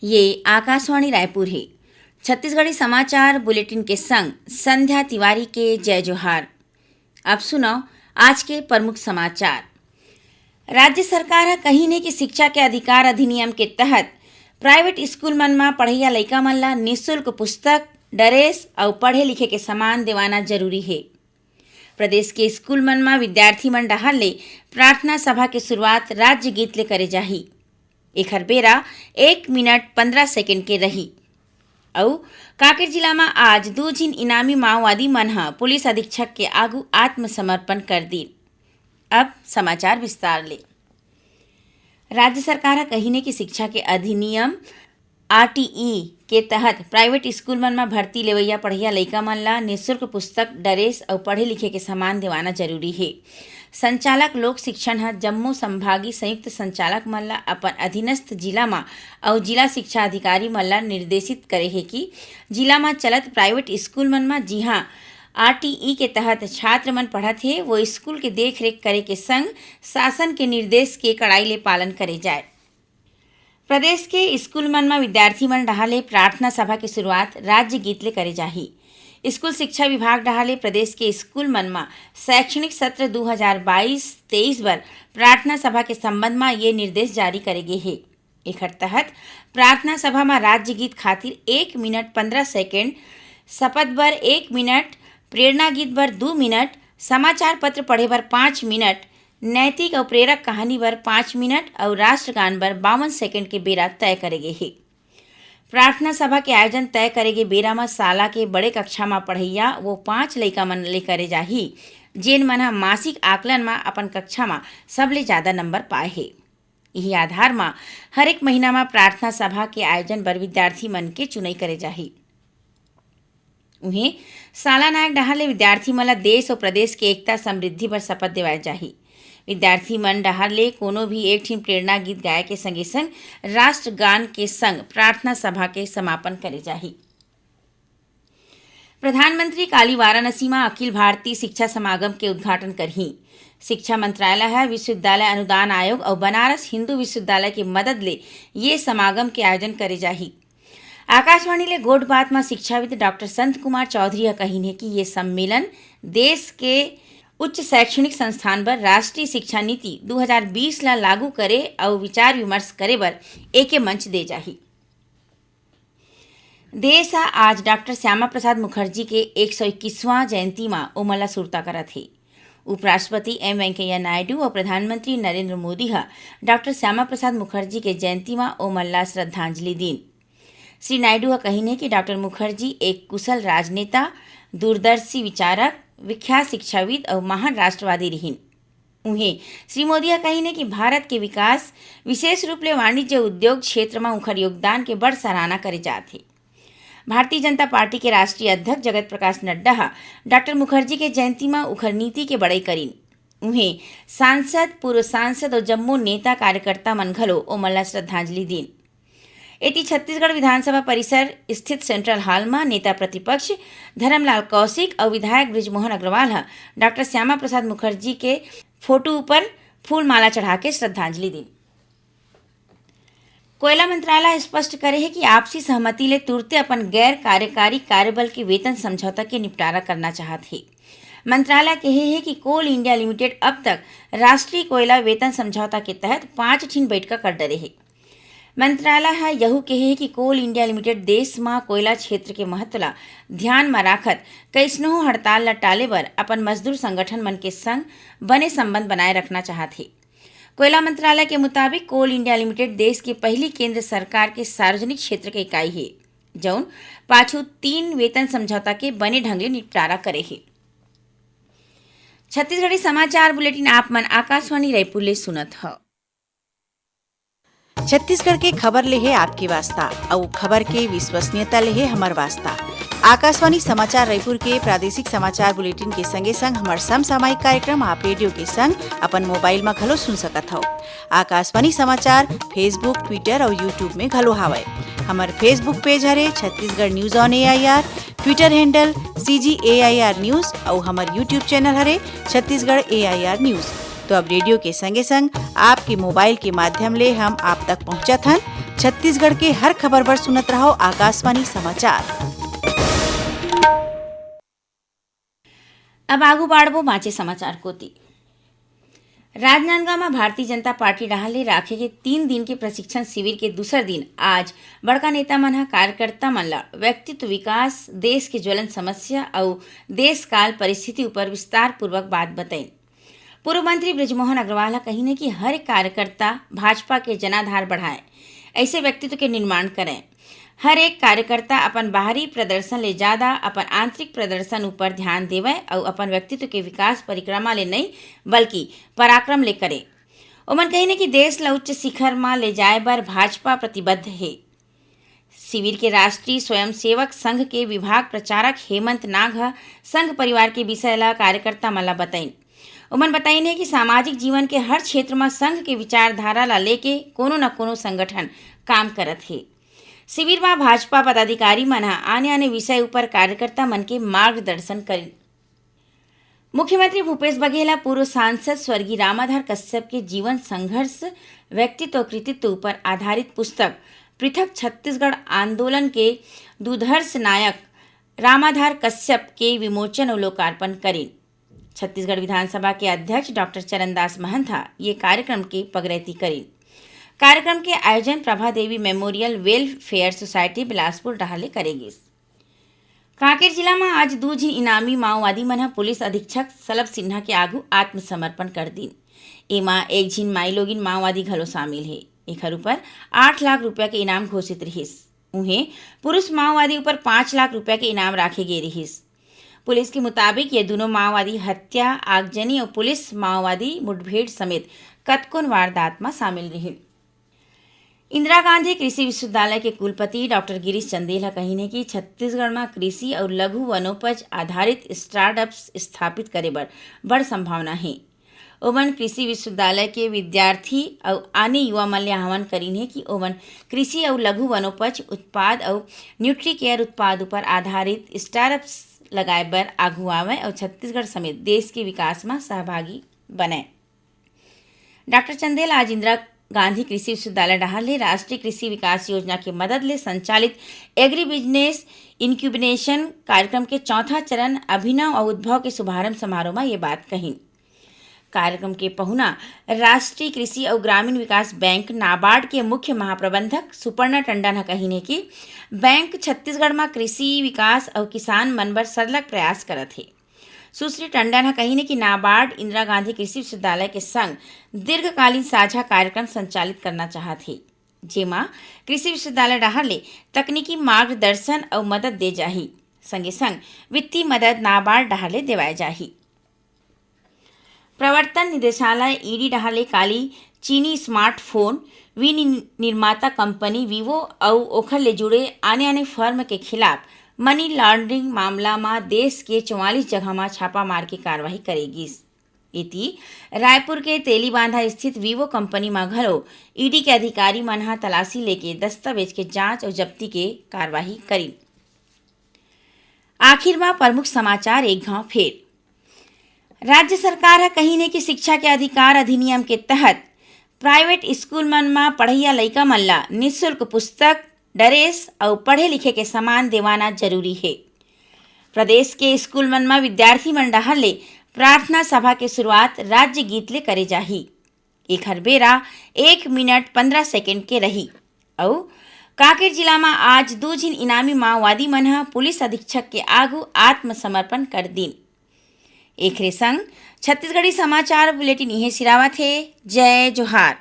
ये आकाशवाणी रायपुर है। छत्तीसगढ़ी समाचार बुलेटिन के संग संध्या तिवारी के जय जोहार। अब सुनाओ आज के प्रमुख समाचार। राज्य सरकार कही ने कि शिक्षा के अधिकार अधिनियम के तहत प्राइवेट स्कूल मन में पढ़ैया लइका मन ला निःशुल्क पुस्तक, ड्रेस और पढ़े लिखे के सामान देवाना जरूरी है। प्रदेश के स्कूल मन में विद्यार्थी मन डहर ले प्रार्थना सभा के शुरुआत राज्य गीत ले करे जाही। एखर बेरा 1 मिनट 15 सेकेंड के रही। और कांकेर जिला में आज 2 झिन इनामी माओवादी मन ह पुलिस अधीक्षक के आगू आत्मसमर्पण कर दी। अब समाचार विस्तार ले। राज्य सरकार कही ने कि शिक्षा के अधिनियम RTE के तहत प्राइवेट स्कूल मन में भर्ती लेवैया पढ़ैया लइका मन ला निःशुल्क पुस्तक, ड्रेस और पढ़े लिखे के सामान देवाना जरूरी है। संचालक लोक शिक्षण ह जम्मू संभागीय संयुक्त संचालक मन ला अपन अधीनस्थ जिला में और जिला शिक्षा अधिकारी मन ला निर्देशित करे है कि जिला में चलत प्राइवेट स्कूल मन में जिहाँ RTE के तहत छात्र मन पढ़त है वो स्कूल के देख रेख करे के संग शासन के निर्देश के कड़ाई ले पालन करे जाए। प्रदेश के स्कूल मन में विद्यार्थी मन डहाले प्रार्थना सभा की शुरुआत राज्य गीत ले करे जाही। स्कूल शिक्षा विभाग डहाले प्रदेश के स्कूल मन में शैक्षणिक सत्र 2022-23 बर प्रार्थना सभा के संबंध में ये निर्देश जारी करे गे है। एकर तहत प्रार्थना सभा में राज्य गीत खातिर 1 मिनट 15 सेकेंड, शपथ बर 1 मिनट, प्रेरणा गीत बर 2 मिनट, समाचार पत्र पढ़े बर 5 मिनट, नैतिक और प्रेरक कहानी बर 5 मिनट और राष्ट्रगान बर 52 सेकेंड के बेरा तय करे गे है। प्रार्थना सभा के आयोजन तय करेगे बेरा में साला के बड़े कक्षा में पढ़ैया वो 5 लइका मन ले करे जाही जेन मन ह मासिक आकलन में अपन कक्षा में सबले ज्यादा नंबर पाए है। यही आधार में हर एक महीना में प्रार्थना सभा के आयोजन बर विद्यार्थी मन के चुनाई करे जाही। उन्हें साला नायक डहार ले विद्यार्थी मन ला देश और प्रदेश के एकता समृद्धि पर शपथ दिवाए जाही। विद्यार्थी मन डहार ले कोनो भी एक ठिन प्रेरणा गीत गाए के संगे संग राष्ट्रगान के संग प्रार्थना सभा के समापन करे जाही। प्रधानमंत्री काली वाराणसी में अखिल भारतीय शिक्षा समागम के उद्घाटन करही। शिक्षा मंत्रालय है विश्वविद्यालय अनुदान आयोग और बनारस हिंदू विश्वविद्यालय की मदद ले ये समागम के आयोजन करे जाही। आकाशवाणी ले गोट बात में शिक्षाविद डॉक्टर संत कुमार चौधरी कही है कि ये सम्मेलन देश के उच्च शैक्षणिक संस्थान पर राष्ट्रीय शिक्षा नीति 2020 ला लागू करे और विचार विमर्श करे बर एके मंच दे जाही। देश आज डॉक्टर श्यामा प्रसाद मुखर्जी के 121वां जयंती में ओमला सुरता करत है। उपराष्ट्रपति एम वेंकैया नायडू और प्रधानमंत्री नरेंद्र मोदी डॉक्टर श्यामा प्रसाद मुखर्जी के जयंती में ओमला श्रद्धांजलि दीन। श्री नायडू कही ने कि डॉक्टर मुखर्जी एक कुशल राजनेता, दूरदर्शी विचारक, विख्यात शिक्षाविद और महान राष्ट्रवादी रहीन। उन्हें श्री मोदी कही ने कि भारत के विकास विशेष रूप ले वाणिज्य उद्योग क्षेत्र में उनकर योगदान के बड़ सराहना करे जाते। भारतीय जनता पार्टी के राष्ट्रीय अध्यक्ष जगत प्रकाश नड्डा डॉक्टर मुखर्जी के जयंती में उखर नीति के बड़ाई करीन। उन्हें सांसद, पूर्व सांसद और जम्मू नेता कार्यकर्ता मन घलो ओमला श्रद्धांजलि दीन। एटी छत्तीसगढ़ विधानसभा परिसर स्थित सेंट्रल हॉल में नेता प्रतिपक्ष धर्मलाल कौशिक और विधायक बृजमोहन अग्रवाल डॉक्टर श्यामा प्रसाद मुखर्जी के फोटो पर फूल माला चढ़ा के श्रद्धांजलि दी। कोयला मंत्रालय स्पष्ट करे है कि आपसी सहमति ले तुरते अपन गैर कार्यकारी कार्यबल के वेतन समझौता के निपटारा करना चाहत है। मंत्रालय कहे है कि कोल इंडिया लिमिटेड अब तक राष्ट्रीय कोयला वेतन समझौता के तहत 5 ठिन बैठक कर डरे है। मंत्रालय है यहू कहे कि कोल इंडिया लिमिटेड देश में कोयला क्षेत्र के महत्व ला ध्यान में राखत कैसनो हड़ताल ला टाले बर अपन मजदूर संगठन मन के संग बने संबंध बनाए रखना चाहत है। कोयला मंत्रालय के मुताबिक कोल इंडिया लिमिटेड देश की पहली केंद्र सरकार के सार्वजनिक क्षेत्र के इकाई है जौन पाछू 3 वेतन समझौता के बने ढंग ले निपटारा करे है। छत्तीसगढ़ी समाचार बुलेटिन आप मन आकाशवाणी रायपुर ले सुनत हो। छत्तीसगढ़ के खबर ले है आपकी वास्ता और खबर के विश्वसनीयता ले है हमार वास्ता। आकाशवाणी समाचार रायपुर के प्रादेशिक समाचार बुलेटिन के संगे संग हमार समसामयिक कार्यक्रम आप रेडियो के संग अपन मोबाइल में घलो सुन सकत हो। आकाशवाणी समाचार फेसबुक, ट्विटर और यूट्यूब में घलो हावय। हमार Facebook page Hare Chhattisgarh news on AIR, Twitter handle CGAIR news और हमार यूट्यूब चैनल हरे छत्तीसगढ़ AIR न्यूज। तो अब रेडियो के संगे संग आपके मोबाइल के माध्यम ले हम आप तक पहुंचत हन। छत्तीसगढ़ के हर खबर पर सुनत रहो आकाशवाणी समाचार। अब आगू बाढ़बो बाँचे समाचार कोती। राजनांदगांव में भारतीय जनता पार्टी डाहले राखे के 3 दिन के प्रशिक्षण शिविर के दूसर दिन आज बड़का नेता मन कार्यकर्ता मन ला व्यक्तित्व विकास, देश के ज्वलन समस्या और देश काल परिस्थिति ऊपर विस्तार पूर्वक बात बताई। पूर्व मंत्री बृजमोहन अग्रवाल कही कि हर एक कार्यकर्ता भाजपा के जनाधार बढ़ाए, ऐसे व्यक्तित्व के निर्माण करें। हर एक कार्यकर्ता अपन बाहरी प्रदर्शन ले ज्यादा अपन आंतरिक प्रदर्शन ऊपर ध्यान देवे और अपन व्यक्तित्व के विकास परिक्रमा ले नहीं बल्कि पराक्रम ले करे। ओमन कही कि देश ला उच्च शिखर में ले जाए बर भाजपा प्रतिबद्ध है। शिविर के राष्ट्रीय स्वयंसेवक संघ के विभाग प्रचारक हेमंत नाग संघ परिवार के विषय ला कार्यकर्ता मला बताइन। ओमन बताइन कि सामाजिक जीवन के हर क्षेत्र में संघ के विचारधारा ला लेके कोनो न कोनो संगठन काम करत है। शिविर में भाजपा पदाधिकारी मन आने आने विषय ऊपर कार्यकर्ता मन के मार्गदर्शन करें। मुख्यमंत्री भूपेश बघेल पूर्व सांसद स्वर्गीय रामाधार कश्यप के जीवन संघर्ष, व्यक्तित्व और कृतित्व पर आधारित पुस्तक पृथक छत्तीसगढ़ आंदोलन के दुधर्ष नायक रामाधार कश्यप के विमोचन और लोकार्पण करें। छत्तीसगढ़ विधानसभा के अध्यक्ष डॉक्टर चरणदास महंता ये कार्यक्रम के पगरैती करें। कार्यक्रम के आयोजन प्रभा देवी मेमोरियल वेलफेयर सोसाइटी बिलासपुर डाहले करेगी। कांकेर जिला में आज 2 झिन इनामी माओवादी मन पुलिस अधीक्षक सलभ सिन्हा के आगू आत्मसमर्पण कर दिन। एमा 1 झिन माईलोगिन माओवादी घलो शामिल है। एकर ऊपर 8 लाख रुपया के इनाम घोषित रहिस। उन्हें पुरुष माओवादी ऊपर 5 लाख रुपया के इनाम राखे गे रहिस। पुलिस के मुताबिक ये दोनों माओवादी हत्या, आगजनी और पुलिस माओवादी मुठभेड़ समेत कतकोन वारदात में शामिल रहे। इंदिरा गांधी कृषि विश्वविद्यालय के कुलपति डॉक्टर गिरीश चंदेल कही कि छत्तीसगढ़ में कृषि और लघु वनोपज आधारित स्टार्टअप्स स्थापित करे बर बड़ संभावना है। ओमन कृषि विश्वविद्यालय के विद्यार्थी और आने युवा मन ले आह्वान करीन है कि ओमन कृषि और लघु वनोपज उत्पाद और न्यूट्री केयर उत्पाद पर आधारित स्टार्टअप्स लगाए बर आगू आवे और छत्तीसगढ़ समेत देश के विकास में सहभागी बने। डॉक्टर चंदेल आज इंदिरा गांधी कृषि विश्वविद्यालय डाहले राष्ट्रीय कृषि विकास योजना के मदद ले संचालित एग्री बिजनेस इनक्यूबेशन कार्यक्रम के 4था चरण अभिनव और उद्भव के शुभारंभ समारोह में ये बात कही। कार्यक्रम के पहुना राष्ट्रीय कृषि और ग्रामीण विकास बैंक नाबार्ड के मुख्य महाप्रबंधक सुपर्णा टंडन कही ने कि बैंक छत्तीसगढ़ में कृषि विकास और किसान मन बर सरलग प्रयास करत है। सुश्री टंडन कही कि नाबार्ड इंदिरा गांधी कृषि विश्वविद्यालय के संग दीर्घकालीन साझा कार्यक्रम संचालित करना चाहत है, जेमा कृषि विश्वविद्यालय डाहले तकनीकी मार्गदर्शन और मदद दे जाही, संगे संग वित्तीय मदद नाबार्ड डाहले देवाए जाही। प्रवर्तन निदेशालय ईडी डाहले काली चीनी स्मार्टफोन विनिर्माता कंपनी वीवो और ओखर ले जुड़े आने आने फर्म के खिलाफ मनी लॉन्ड्रिंग मामला में देश के 44 जगह में छापा मार के कार्रवाई करेगी। इति रायपुर के तेलीबांधा स्थित वीवो कंपनी में घलो ईडी के अधिकारी मन तलाशी लेके दस्तावेज के जांच और जब्ती के कार्रवाई करी। आखिर में प्रमुख समाचार एक घाव फेर। राज्य सरकार कही ने कि शिक्षा के अधिकार अधिनियम के तहत प्राइवेट स्कूल मन में पढ़ैया लइका मन ला निःशुल्क पुस्तक, ड्रेस और पढ़े लिखे के सामान देवाना जरूरी है। प्रदेश के स्कूल मन में विद्यार्थी मन डाहले प्रार्थना सभा के शुरुआत राज्य गीत ले करे जाही। एकर बेरा 1 मिनट 15 सेकंड के रही। और कांकेर जिला में आज 2 झिन इनामी माओवादी मन पुलिस अधीक्षक के आगू आत्मसमर्पण कर दिन। एकरे संग छत्तीसगढ़ी समाचार बुलेटिन इहे सिरावत है। जय जोहार।